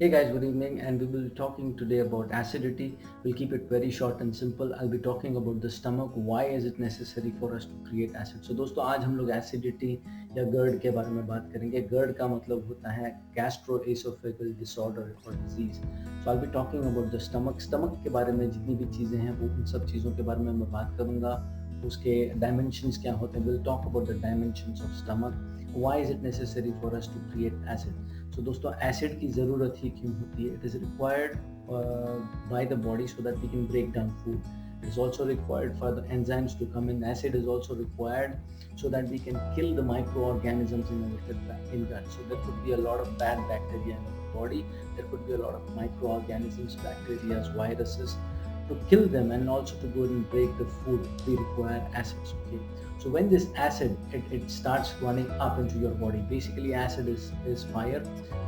Hey guys, good evening, and we will be talking today about acidity. We'll keep it very short and simple. I'll be talking about the stomach. Why is it necessary for us to create acid? So दोस्तों आज हम लोग acidity या GERD के बारे में बात करेंगे. GERD का मतलब होता है gastroesophageal disorder or disease. So I'll be talking about the stomach. Stomach के बारे में जितनी भी चीज़ें हैं वो उन सब चीज़ों के बारे में मैं बात करूँगा. उसके dimensions क्या होते हैं. We'll talk about the dimensions of stomach. Why is it necessary for us to create acid? So दोस्तों एसिड की ज़रूरत ही क्यों होती है? It is required by the body so that we can break down food. It is also required for the enzymes to come in. Acid is also required so that we can kill the microorganisms in our gut. So there could be a lot of bad bacteria in our body. There could be a lot of microorganisms, bacteria, viruses. To kill them and also to go and break the food, we require acids. Okay. So when this acid it starts running up into your body, basically acid is fire.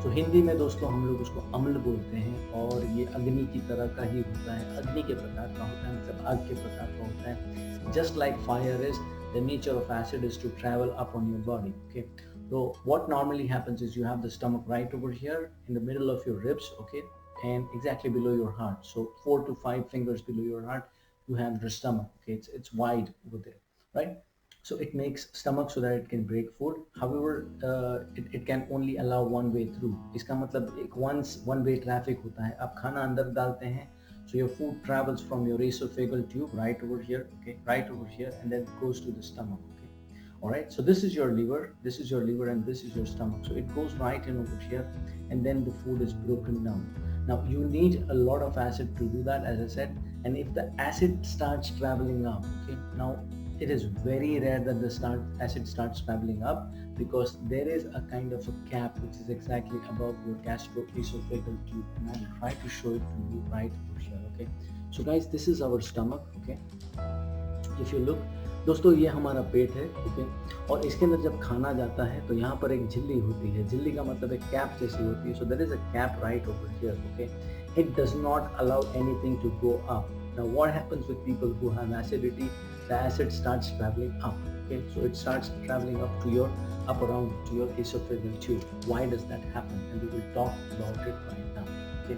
तो हिंदी में दोस्तों हम लोग उसको अम्ल बोलते हैं और ये अग्नि की तरह का ही होता है, अग्नि के प्रकार का होता है, मतलब आग के प्रकार का होता है. Just like fire is, the nature of acid is to travel up on your body. Okay, so what normally happens is you have the stomach right over here in the middle of your ribs. Okay, and exactly below your heart. So 4 to 5 fingers below your heart, you have your stomach. Okay, it's wide over there, right? So it makes stomach so that it can break food. However, it can only allow one way through. इसका मतलब एक one way traffic होता है. आप खाना अंदर डालते हैं, so your food travels from your esophageal tube right over here, okay, right over here, and then goes to the stomach. Okay, all right. So this is your liver, and this is your stomach. So it goes right in over here, and then the food is broken down. Now you need a lot of acid to do that, as I said. And if the acid starts traveling up, okay, now it is very rare that the acid starts traveling up because there is a kind of a cap which is exactly above your gastroesophageal tube, and I'll try to show it to you right over here. Okay, so guys, this is our stomach. Okay, if you look दोस्तों, ये हमारा पेट है. Okay, और इसके अंदर जब खाना जाता है तो यहाँ पर एक झिल्ली होती है. झिल्ली का मतलब एक कैप जैसी होती है. So there is a cap right over here. Okay, it does not allow anything to go up. Now what happens with people who have acidity? The acid starts travelling up. Okay, so it starts traveling up to your up around to your esophageal tube. Why does that happen? And we will talk about it right now. Okay,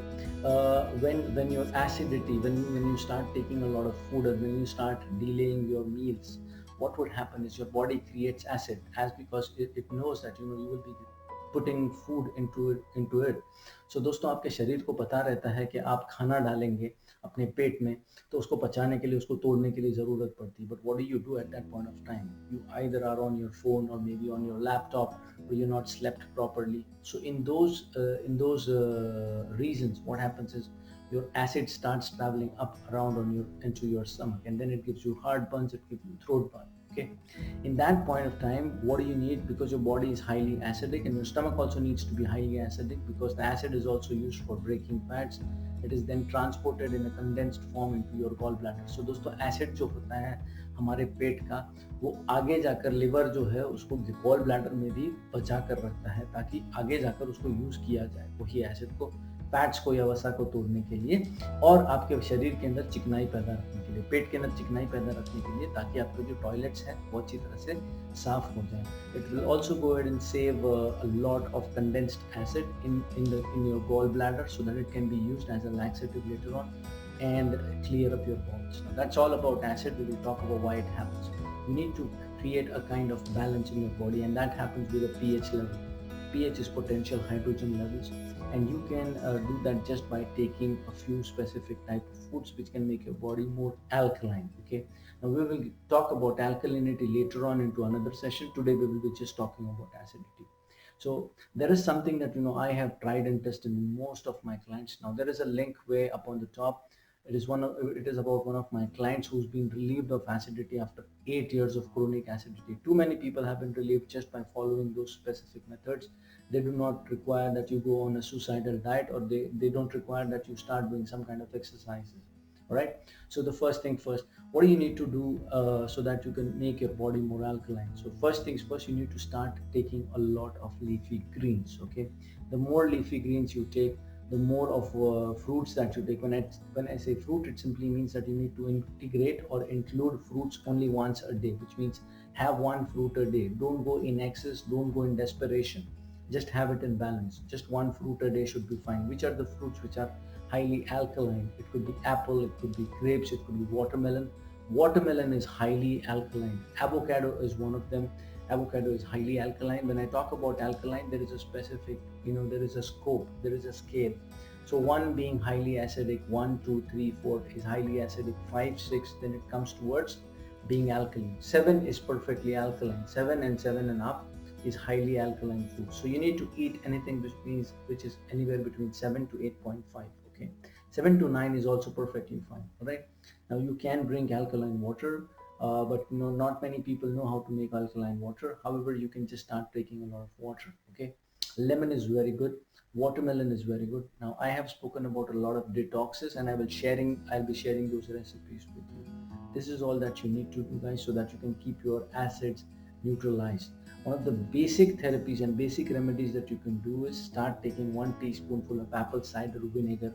when your acidity, when you start taking a lot of food, or when you start delaying your meals, what would happen is your body creates acid, as because it knows that you will be putting food into it. So दोस्तों, आपके शरीर को पता रहता है कि आप खाना डालेंगे अपने पेट में तो उसको पचाने के लिए, उसको तोड़ने के लिए ज़रूरत पड़ती है. But what do you do at that point of time? You either are on your phone or maybe on your laptop, or you're not slept properly. So in those reasons, what happens is your acid starts traveling up around into your stomach, and then it gives you heartburns, it gives you throat burn. Okay, in that point of time, what do you need? Because your body is highly acidic, and your stomach also needs to be highly acidic, because the acid is also used for breaking fats. It is then transported in a condensed form into your gallbladder. So दोस्तों, acid जो होता है हमारे पेट का, वो आगे जाकर liver जो है उसको गॉल ब्लैडर में भी बचा कर रखता है, ताकि आगे जाकर उसको यूज किया जाए वही एसिड को, फैट्स को या वसा को तोड़ने के लिए, और आपके शरीर के अंदर चिकनाई पैदा रखने के लिए, पेट के अंदर चिकनाई पैदा रखने के लिए, ताकि आपके जो टॉयलेट्स हैं वो अच्छी तरह से साफ हो जाए. It will also go ahead and save a lot of condensed acid in your gallbladder, so that it can be used as a laxative later on and clear up your bones. Now, that's all about acid. We will talk about why it happens. You need to create a kind of balance in your body, and that happens with a pH level. pH is potential hydrogen levels, and you can do that just by taking a few specific type of foods which can make your body more alkaline. Okay, now we will talk about alkalinity later on into another session. Today we will be just talking about acidity. So there is something that I have tried and tested in most of my clients. Now there is a link way up on the top. It is about one of my clients who's been relieved of acidity after 8 years of chronic acidity. Too many people have been relieved just by following those specific methods. They do not require that you go on a suicidal diet, or they don't require that you start doing some kind of exercises. All right, so the first thing first, what do you need to do so that you can make your body more alkaline? So first things first, you need to start taking a lot of leafy greens. Okay, the more leafy greens you take, the more of fruits that you take. When I say fruit, it simply means that you need to integrate or include fruits only once a day, which means have one fruit a day. Don't go in excess, don't go in desperation. Just have it in balance. Just one fruit a day should be fine. Which are the fruits which are highly alkaline? It could be apple, it could be grapes, it could be watermelon. Watermelon is highly alkaline. Avocado is one of them. Avocado is highly alkaline. When I talk about alkaline, there is a specific, there is a scope, there is a scale. So one being highly acidic, one, two, three, four is highly acidic, five, six, then it comes towards being alkaline. Seven is perfectly alkaline. Seven and seven and up is highly alkaline food. So you need to eat anything which is anywhere between 7 to 8.5. Okay, 7 to 9 is also perfectly fine. All right. Now you can drink alkaline water, but not many people know how to make alkaline water. However, you can just start drinking a lot of water. Okay, lemon is very good. Watermelon is very good. Now I have spoken about a lot of detoxes, and I'll be sharing those recipes with you. This is all that you need to do, guys, so that you can keep your acids neutralized. One of the basic therapies and basic remedies that you can do is start taking 1 teaspoonful of apple cider vinegar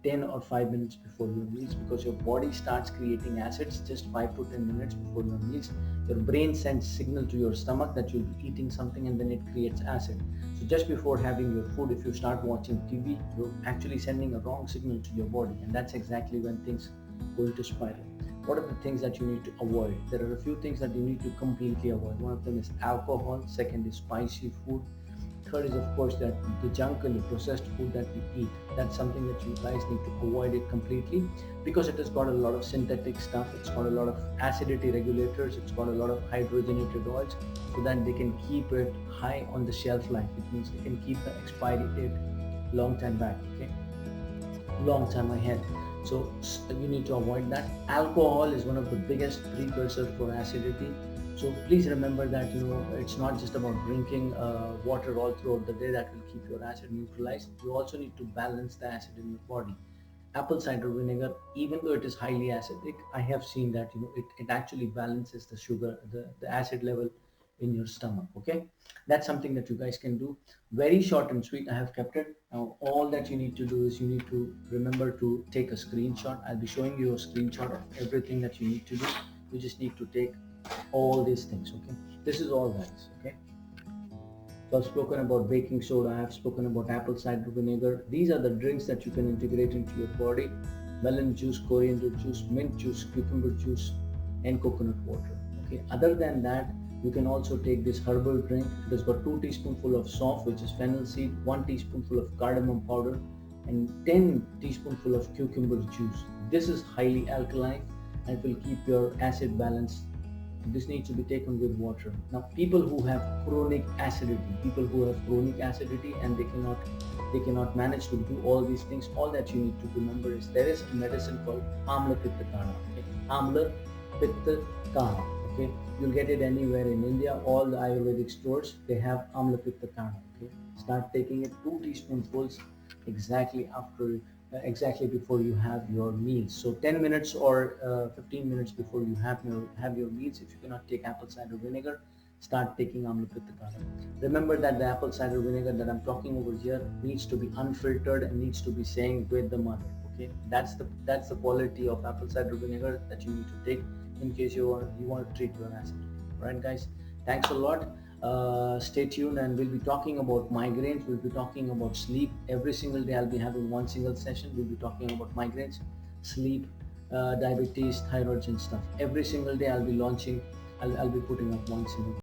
10 or 5 minutes before your meals, because your body starts creating acids just 5 to 10 minutes before your meals. Your brain sends signal to your stomach that you'll be eating something, and then it creates acid. So just before having your food, if you start watching TV, you're actually sending a wrong signal to your body, and that's exactly when things go into spiral. What are the things that you need to avoid? There are a few things that you need to completely avoid. One of them is alcohol. Second is spicy food. Third is, of course, that the junk and the processed food that we eat. That's something that you guys need to avoid it completely, because it has got a lot of synthetic stuff. It's got a lot of acidity regulators. It's got a lot of hydrogenated oils, so that they can keep it high on the shelf life. It means they can keep the expiry date long time back. Okay, long time ahead. So you need to avoid that. Alcohol is one of the biggest precursors for acidity. So please remember that it's not just about drinking water all throughout the day that will keep your acid neutralized. You also need to balance the acid in your body. Apple cider vinegar, even though it is highly acidic, I have seen that it actually balances the sugar, the acid level in your stomach. Okay, that's something that you guys can do. Very short and sweet. I have kept it. Now all that you need to do is you need to remember to take a screenshot. I'll be showing you a screenshot of everything that you need to do. You just need to take all these things. Okay, this is all, guys. Okay, so I've spoken about baking soda, I have spoken about apple cider vinegar. These are the drinks that you can integrate into your body. Melon juice, coriander juice, mint juice, cucumber juice, and coconut water. Okay, other than that, you can also take this herbal drink. It has got 2 teaspoonful of soft, which is fennel seed, 1 teaspoonful of cardamom powder, and 10 teaspoonful of cucumber juice. This is highly alkaline and it will keep your acid balance. This needs to be taken with water. Now people who have chronic acidity, and they cannot manage to do all these things, all that you need to remember is there is a medicine called amla pitta kana. Okay, amla pitta kana. Okay, you'll get it anywhere in India. All the Ayurvedic stores, they have amla pitta kana. Okay, start taking it 2 teaspoonfuls exactly before you have your meals. So 10 minutes or 15 minutes before you have your meals, if you cannot take apple cider vinegar, start taking amla pitta kana. Remember that the apple cider vinegar that I'm talking over here needs to be unfiltered and needs to be saying with the mother. Okay, that's the quality of apple cider vinegar that you need to take in case you want to treat your acid. All right, guys, thanks a lot. Stay tuned, and we'll be talking about migraines. We'll be talking about sleep. Every single day I'll be having one single session. We'll be talking about migraines, sleep, diabetes, thyroid, and stuff. Every single day I'll be putting up one single